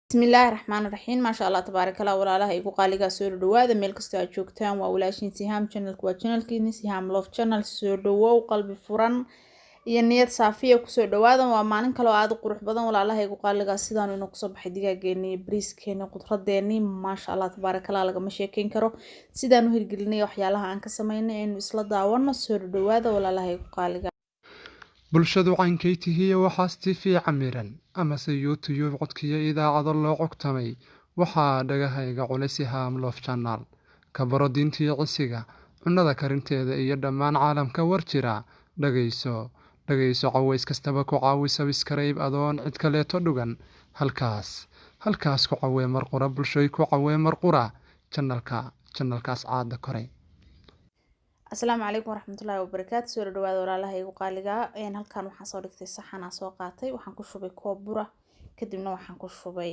بسم الله الرحمن الرحيم ما شاء الله تبارك الله ولا له يقول قالي سور دواده meel kasta aad joogtaan waa walaashin Siham channel waa channelkiini Siham Love channel soo dhawow qalbi furan iyo niyad saafiya ku soo dhawaadan waa maalin kale oo aad u qurux badan walaalaha igu qaaliga sidaan inuu ku soo baxay digaageeni briiskeeni qudradeeni ma sha Allah tabaaraka Allah laga ma sheekeyn karo sidaan u hirgelinay waxyaalaha aan ka sameynay in isla daawano soo dhawaada walaalaha igu qaaliga bulshadu caynkeetihiiyo waxaastii fiican miran amase youtube codkiyo idaacado loo cogtamay waxaa dhagahayga culay Siham Love channel ka baro diintii cisiga cunnada karinteeda iyo dhammaan caalamka war jira dhagayso caways kastaba ku caawi subscribe adoon cid kaleeto dhugan halkaas ku caawee marqura bulshay ku caawee marqura channelkaas caada koray السلام عليكم ورحمة الله وبركاته سورة دواد ولا لها يقول قالقا halkan waxaan soo dhigtay saxan aan soo qaatay waxaan ku shubay koob bura kadibna waxaan ku shubay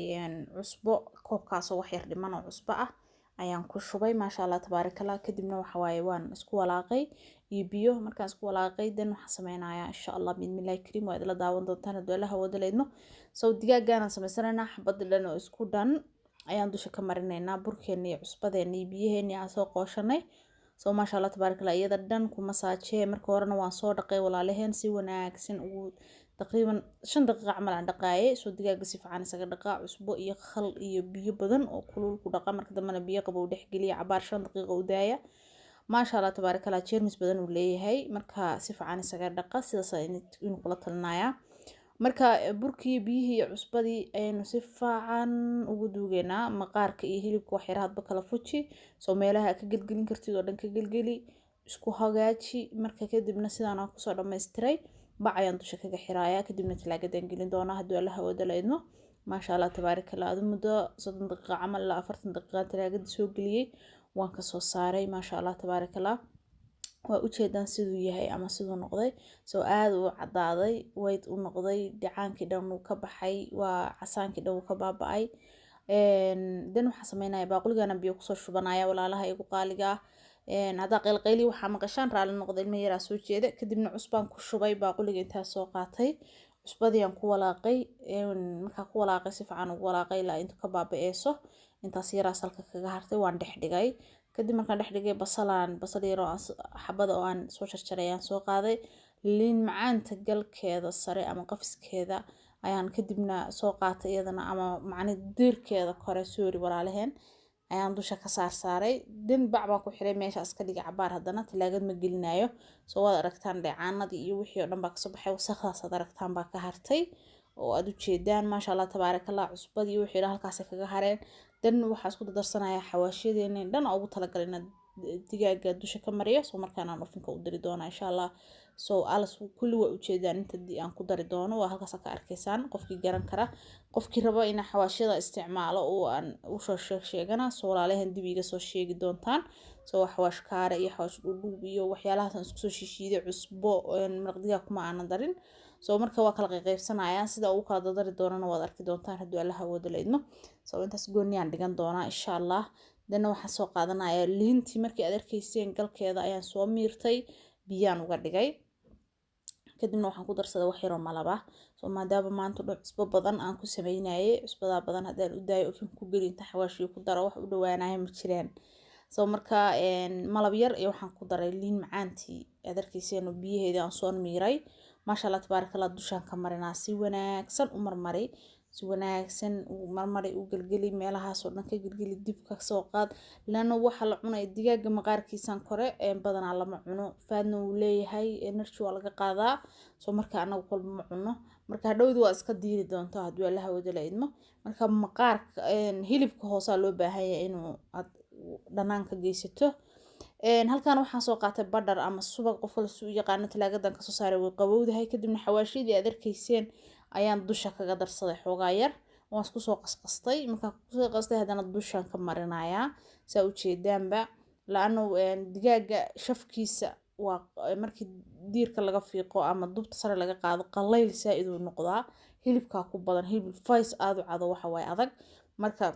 cusbo koobkaas oo wax yar dhiman oo cusbo ah ayaan ku shubay ma sha Allah tabaarakallah kadibna waxa waaye waan isku walaaqay iyo biyo markaan isku walaaqay dan waxaan sameynayaa insha Allah bismillaah kareem waa idla daawan doontaan doolaha wada leedno soo digaagan sameysanaynaa xabad dhan oo isku dhan ayaan dusha ka marinaynaa burkeena iyo cusbadeena iyo biyaheena aan soo qooshanay soo ma sha Allah tabaarakallah iyada dhan ku masaajee marka horena waan soo dhaqay walaalaheen si wanaagsan ugu taqriiban 5 daqiiqo camal aan dhaqaayay soo digaaga si fiican isaga dhaqaa cusbo iyo khal iyo biyo badan oo kulul ku dhaqa marka dambana biyo qabow dhex geliya cabaar 5 daqiiqo u daaya ma sha Allah tabaarakallah jeermis badan uu leeyahay marka si fiican isaga dhaqa sidaas inuu kula talinaaya marka burkii biyihii iyo cusbadii aynu si fiican ugu duugeynaa maqaarka iyo hilibka wax yar hadba kala fuji soo meelaha ka galgelin kartid oo dhan ka galgeli isku hagaaji marka kadibna sidaan aan ku soo dhameystiray bac ayaan dusha kaga xiraaya kadibna talaagadan gelin doonaa haddii Allah wada leedno ma sha Allah tabaarakallah adu muddo 30 daqiiqo camal ilaa 40 daqiiqo talaagada soo galiyay waan ka soo saaray ma sha Allah tabaarakallah waa u jeedaan siduu yahay ama siduu noqday soo aad u cadaaday way u noqday dhacaankii dhan uu ka baxay waa casaankii dhan uu ka baaba'ay dan waxa sameynaya baaquligana biyo ku soo shubanaya walaalaha igu qaaliga hada qeylqeyli waxa maqashaan raali noqday ilmo yar soo jeeda kadibna cusbaan ku shubay baaquliga inta soo qaatay cusbadii aan ku walaaqay marka ku walaaqay si fiican ugu walaaqay ilaa inta ka baaba'eeso intaas yar salka kaga hartay waan dhex dhigay kadib markaan dhex dhigay basal yar oo xabada oo aan soo jarjaray aan soo qaaday liin macaanta galkeeda sare ama qafiskeeda ayaan kadibna soo qaatay iyadana ama macna diirkeeda kore soori walaalaheen ayaan dusha ka saaray din bac baan ku xiray meesha iska dhigay cabaar hadana talaagad ma gelinayo soo wada aragtaan dheecaanadii iyo wixii oo dhan baa ka soo baxay wasaqdaas aad aragtaan baa ka hartay oo aad u jeedaan ma sha Allah tabaarakallah cusbadii wixii halkaas kaga hareen dan waxa isku darsanaya xawaashideena dhan ugu talagalina digaaga dusha ka mariyo soo markaan aan ofinka u diri doona insha Allah soo alas kulli waa u jeedaan inta aan ku dari doono waa halkaas ka arkaysaan qofkii garan kara qofkii rabo in xawaashida isticmaalo oo aan u soo sheegana soo walaalahan dib iga soo sheegi doontaan soo xawaash kaare iyo xawaash dhudhub iyo waxyaalahaas isku soo shishiiday cusbo maraqdiga kuma aan darin soo marka waa kala qaybsanayaan sida uu kala dadari doonana waad arki doontaan haddii Allah wada leedno soo intaas gooniyaan dhigan doonaa insha Allah dana waxaan soo qaadanayaa liintii markii aad arkayseen galkeeda ayaan soo miirtay biyaan uga dhigay kadibna waxaan ku darsaday wax yar oo malaba soo maadaama maanta cusbo badan aan ku sameynayay cusbada badan hadaan u daayo ofin ku gelin inta xawaashi ku daro wax u dhawaanayo ma jireen soo marka malab yar iyo waxaan ku daray liin macaantii aad arkayseen oo biyaheeda aan soo miiray ma sha Allah tabaarakallah dushaan ka marinaa si wanaagsan u marmaray si wanaagsan u marmaray u galgali meelahaas oo dhan ka galgali dib ka soo qaad lana waxa la cunay digaaga maqaarkiisan kore badanaa lama cuno faadna uu leeyahay energy waa laga qaadaa soo marka anagu kolba ma cuno marka dhawdu waa iska diiri doonto haddii Allah wada leedmo marka maqaarka hilibka hoosa loo baahan yahay inuu dhanaanka geysato halkan waxaan soo qaatay badar ama subag qof kale suu yaqaan talaagadan ka soo saaray way qabowdahay kadibna xawaashidii aad arkayseen ayaan dusha kaga darsaday xoogaa yar waan isku soo qasqastay marka ku soo qastay hadana dushaan ka marinaya saa u jeedaanba laano digaaga shafkiisa waa markii diirka laga fiiqo ama dubta sare laga qaado qallayl saaid uu noqdaa hilibka ku badan hilib fays aad u cado waxa way adag marka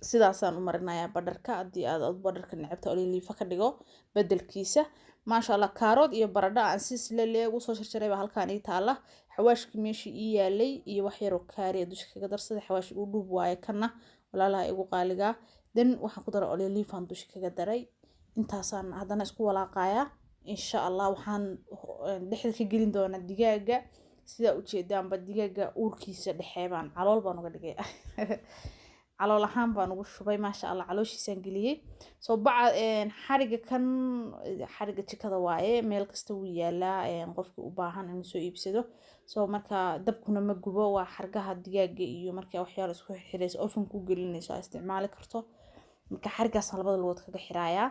sidaasaan u marinayaa badarka haddii aad badarka necabta oliiliifa ka dhigo bedelkiisa ما شاء الله كارود iyo baradho aan si isla leeg u soo jarjaray halkaan ii taala xawaashkii meeshii ii yaalay iyo wax yar oo kaari dusha kaga darsaday xawaash uu dhub waaye kana walaalaha igu qaaliga dan waxaan ku daray olive leaf aan dusha kaga daray intaasaan haddana isku walaaqayaa insha Allah waxaan dhexda ka gelin doonaa digaaga sida u jeedaanba digaaga uurkiisa dhexe baan calool baan uga dhigay calool ahaan baan ugu shubay maasha Allah calooshiisaan geliyay soo baca xariga kan xariga jikada waaye meel kasta uu yaalaa qofkii u baahan inuu soo iibsado soo marka dabkuna ma gubo waa xargaha digaaga iyo marka waxyaalo isku xirayso oven ku gelinayso isticmaali karto marka xarigaas labada lugood kaga xiraaya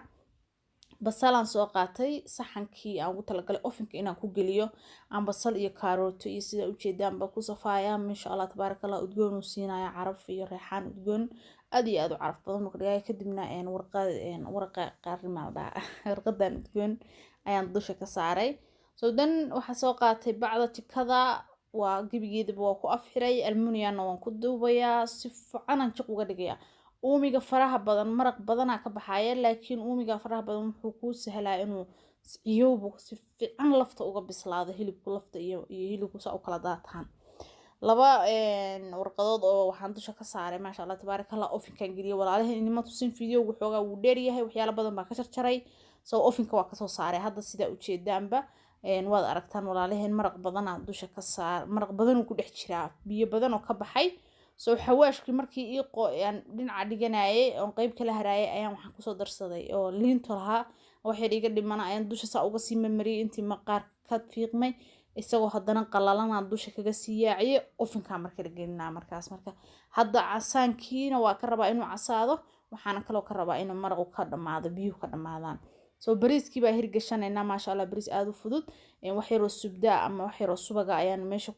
basalaan soo qaatay saxankii aan ugu talagalay ovenka inaan ku geliyo aan basal iyo kaarooto iyo sida u jeedaanba ku safaaya masha Allah tabarakallah udgoon uu siinaya caraf iyo reexaan udgoon aad iyo aad u caraf badan marka dhigay kadibna warqa qaarimaada warqadan udgoon ayaan dusha ka saaray soo dan waxa soo qaatay bacda jikada waa gibigeedaba waa ku afxiray almuniyana waan ku duubayaa si fiican aan jiq uga dhigayaa uumiga faraha badan maraq badana ka baxaya laakiin uumiga faraha badan wuxuu ku sahlaa inuu iyoobu si fiican lafta uga bislaado hilibku lafta iyo hilibku saa u kala daataan laba warqadood oo waxaan dusha ka saaray maasha Allah tabarakallah ovenkan geliyo walaalahay inima tusin video wuxuuga uu dheer yahay waxyaalo badan baa ka jarjaray soo ovenka waa ka soo saaray hadda sida u jeedaanba waad aragtaan walaalahay maraq badana dusha ka saar maraq badan uu ku dhex jiraa biyo badan oo ka baxay soo xawaashkii markii aan dhinaca dhiganayay oo qayb kala haraayay ayaan waxaan ku soo darsaday oo liinto lahaa waxay iga dhimana ayaan dusha saa uga sii mariyay intii maqaar ka fiiqmay isagoo haddana qalalana dusha kaga sii yaaciyay ovenka marka la gelinaa markaas marka hadda casaankiina waa ka rabaa inuu casaado waxaana kaloo ka rabaa inuu maraq ka dhamaado biyuhu ka dhamaadaan soo bariiskii baa hirgashanayna maasha Allah bariis aad u fudud wax yar oo subda ama wax yar oo subaga ayaan meesha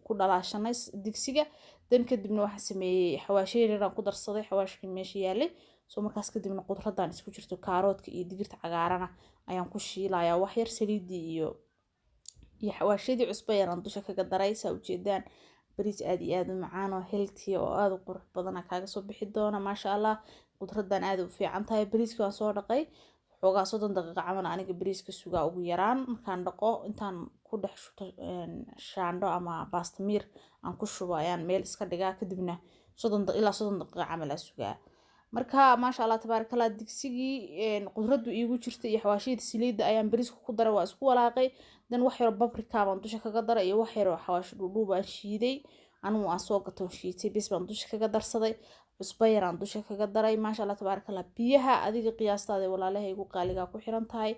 ku dhalaashanay digsiga dan kadibna waxa sameeyay xawaash yar aan ku darsaday xawaashkii meesha yaalay soo markaas kadibna qudradan isku jirto kaaroodka iyo digirta cagaarana ayaan ku shiilayaa wax yar saliidi iyo xawaashadii cusbo yar aan dusha kaga daray saa u jeedaan bariis aad iyo aad u macaan oo healthy oo aad u qurux badan kaaga soo bixi doona maasha Allah qudradan aad u fiican tahay bariiska waan soo dhaqay xoogaa 30 daqiiqo camal aniga bariiska sugaa ugu yaraan markaan dhaqo intaan ku dhex shubto shaandho ama bastamir aan ku shubo ayaan meel iska dhigaa kadibna 30 ilaa 30 daqiiqo camal aan sugaa marka maasha Allah tabarakallah digsigii qudradu iigu jirtay iyo xawaashida saliida ayaan bariiska ku daray waa isku walaaqay dan wax yar paprika baan dusha kaga daray iyo wax yar oo xawaash dhuudhuub aan shiiday anigu aan soo gato shiitay bis baan dusha kaga darsaday cusbo yar aan dusha kaga daray maasha Allah tabarakallah biyaha adiga qiyaastaada walaalahay igu qaaliga ku xiran tahay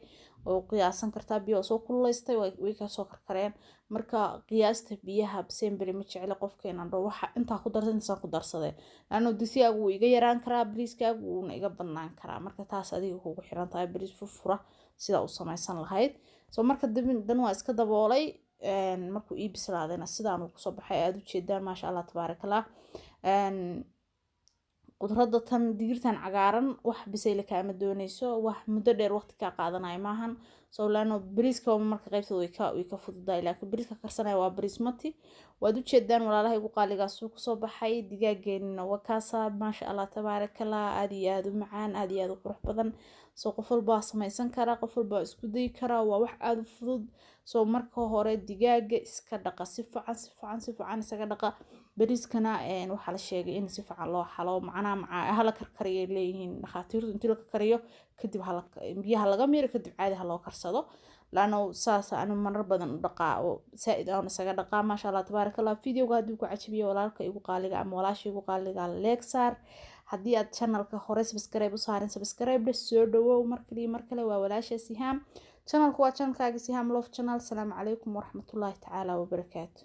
oo qiyaasan kartaa biyo soo kululeystay way ka soo karkareen marka qiyaasta biyaha sembere ma jecel qofkeena dhow waxa inta ku darsan inta ku darsaday laano digsigu iga yaraan karaa bariiskaagu uu iga bannaan karaa marka taas adiga kugu xiran tahay bariis furfura sida uu samaysan lahayd soo marka dan waa iska daboolay markuu ii bislaadayna sidaan uu soo baxay aad u jeedaan maasha Allah tabarakallah qudrada tan digirtan cagaaran wax bisayl ka ama doonayso wax muddo dheer waqti ka qaadanay maahan soo laano bariiska marka qaybtooda way ka fududahay laakiin bariiska karsanay waa bariis mati waad u jeedaan walaalahay ugu qaaligaas uu soo baxay digaageena waa kaasa maasha Allah tabarakallah aad iyo aad u macaan aad iyo aad u qurux badan soo qof walba samaysan kara qof walba isku day kara waa wax aad u fudud soo marka hore digaaga iska dhaqa si fiican isaga dhaqa bariiskana waxa la sheegay in si fiican loo xalo macnaha hala karkariyo leeyihiin dhaqaatiirtu intii la kariyo kadib biyaha laga miiro kadib caadi loo karsado laano saas aan marar badan dhaqaa oo saaid aan isaga dhaqaa maasha Allah tabarakallah videoga hadii ku cajibiyo walaalka igu qaaliga ama walaashay igu qaaliga like saar hadii aad channelka hore subscribe u saarin subscribe soo dhawow markale waa walaashay Siham channelku waa channelkaaga Siham Love Channel. Assalamu alaykum wa rahmatullahi ta'ala wa barakatuh.